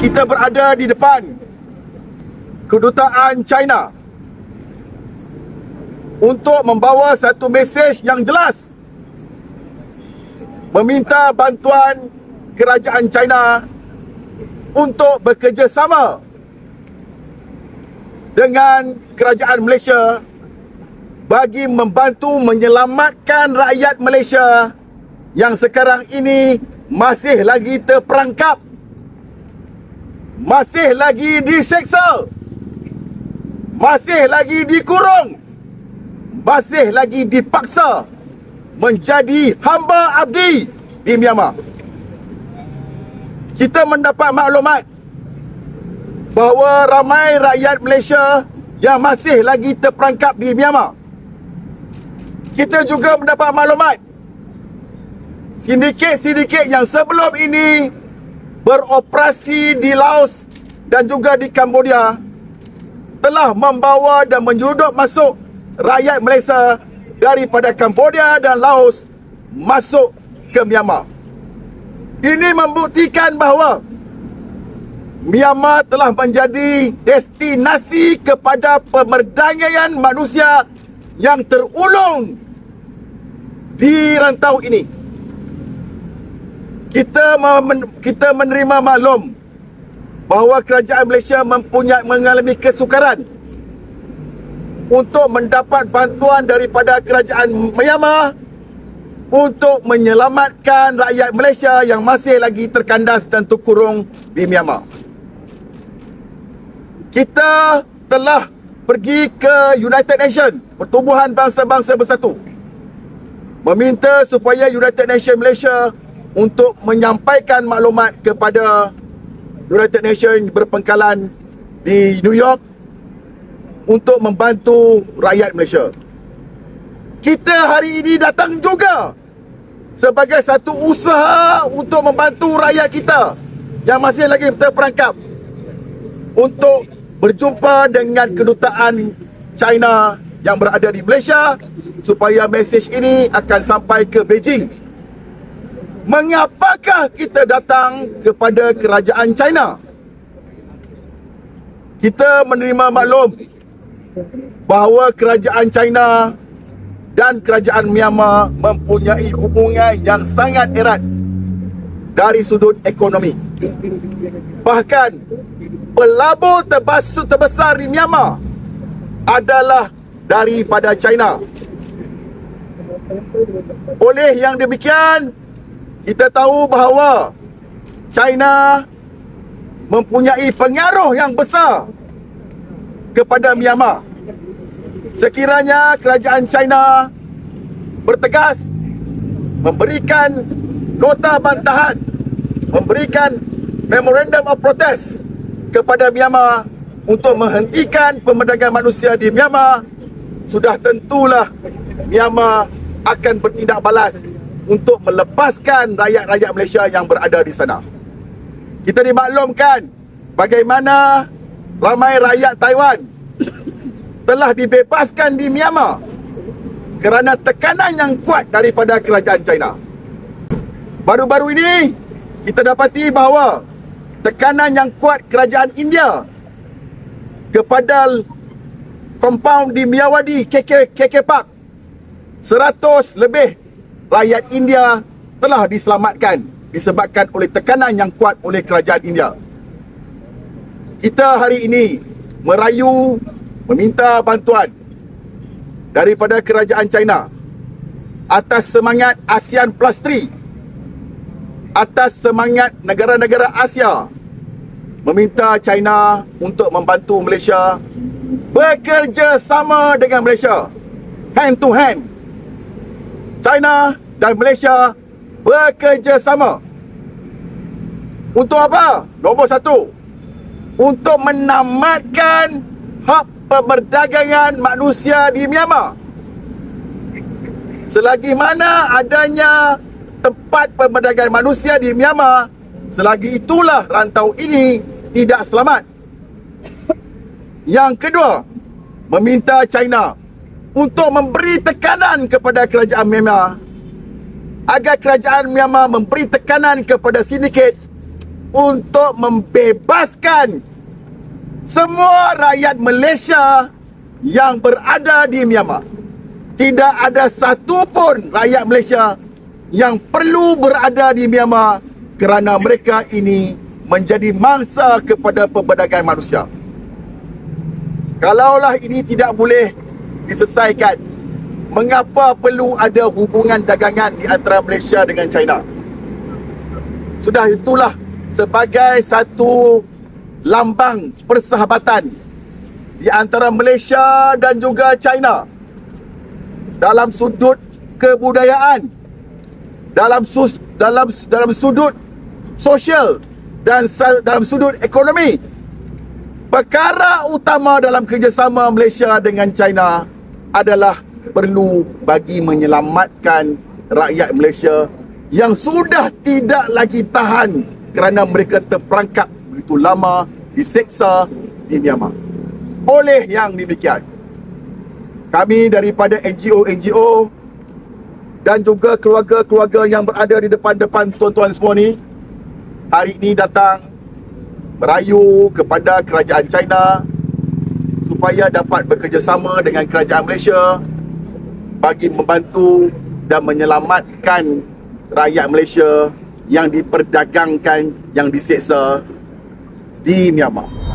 kita berada di depan kedutaan China untuk membawa satu mesej yang jelas, meminta bantuan kerajaan China untuk bekerjasama dengan kerajaan Malaysia bagi membantu menyelamatkan rakyat Malaysia yang sekarang ini masih lagi terperangkap, masih lagi diseksa, masih lagi dikurung, masih lagi dipaksa menjadi hamba abdi di Myanmar. Kita mendapat maklumat bahawa ramai rakyat Malaysia yang masih lagi terperangkap di Myanmar. Kita juga mendapat maklumat sindiket-sindiket yang sebelum ini beroperasi di Laos dan juga di Cambodia telah membawa dan menyeruduk masuk rakyat Malaysia daripada Cambodia dan Laos masuk ke Myanmar. Ini membuktikan bahawa Myanmar telah menjadi destinasi kepada pemerdagaian manusia yang terulung di rantau ini. Kita menerima maklum bahawa kerajaan Malaysia mengalami kesukaran untuk mendapat bantuan daripada kerajaan Myanmar untuk menyelamatkan rakyat Malaysia yang masih lagi terkandas dan terkurung di Myanmar. Kita telah pergi ke United Nations, Pertubuhan Bangsa-Bangsa Bersatu, meminta supaya United Nations Malaysia untuk menyampaikan maklumat kepada United Nations berpangkalan di New York untuk membantu rakyat Malaysia. Kita hari ini datang juga sebagai satu usaha untuk membantu rakyat kita yang masih lagi terperangkap untuk berjumpa dengan kedutaan China yang berada di Malaysia supaya mesej ini akan sampai ke Beijing. Mengapakah kita datang kepada kerajaan China? Kita menerima maklum bahawa kerajaan China dan kerajaan Myanmar mempunyai hubungan yang sangat erat dari sudut ekonomi. Bahkan pelabur terbesar di Myanmar adalah daripada China. Oleh yang demikian, kita tahu bahawa China mempunyai pengaruh yang besar kepada Myanmar. Sekiranya kerajaan China bertegas memberikan nota bantahan, memberikan memorandum of protest kepada Myanmar untuk menghentikan pemerdagangan manusia di Myanmar, sudah tentulah Myanmar akan bertindak balas untuk melepaskan rakyat-rakyat Malaysia yang berada di sana. Kita dimaklumkan bagaimana ramai rakyat Taiwan telah dibebaskan di Myanmar kerana tekanan yang kuat daripada kerajaan China. Baru-baru ini kita dapati bahawa tekanan yang kuat kerajaan India kepada kompaun di Miyawadi KK Park, 100 lebih rakyat India telah diselamatkan disebabkan oleh tekanan yang kuat oleh kerajaan India. Kita hari ini merayu meminta bantuan daripada kerajaan China atas semangat ASEAN Plus 3, atas semangat negara-negara Asia, meminta China untuk membantu Malaysia bekerja sama dengan Malaysia, hand to hand. China dan Malaysia bekerja sama. Untuk apa? Nombor satu, untuk menamatkan hak pemerdagangan manusia di Myanmar. Selagi mana adanya tempat pemerdagangan manusia di Myanmar, selagi itulah rantau ini tidak selamat. Yang kedua, meminta China untuk memberi tekanan kepada kerajaan Myanmar agar kerajaan Myanmar memberi tekanan kepada sindiket untuk membebaskan semua rakyat Malaysia yang berada di Myanmar. Tidak ada satu pun rakyat Malaysia yang perlu berada di Myanmar kerana mereka ini menjadi mangsa kepada perdagangan manusia. Kalaulah ini tidak boleh diselesaikan, mengapa perlu ada hubungan dagangan di antara Malaysia dengan China? Sudah itulah sebagai satu lambang persahabatan di antara Malaysia dan juga China dalam sudut kebudayaan, dalam sudut sosial dan dalam sudut ekonomi. Perkara utama dalam kerjasama Malaysia dengan China adalah perlu bagi menyelamatkan rakyat Malaysia yang sudah tidak lagi tahan kerana mereka terperangkap begitu lama diseksa di Myanmar. Oleh yang demikian, kami daripada NGO-NGO dan juga keluarga-keluarga yang berada di depan-depan tuan-tuan semua ni, hari ini datang merayu kepada kerajaan China supaya dapat bekerjasama dengan kerajaan Malaysia bagi membantu dan menyelamatkan rakyat Malaysia yang diperdagangkan, yang diseksa di Myanmar.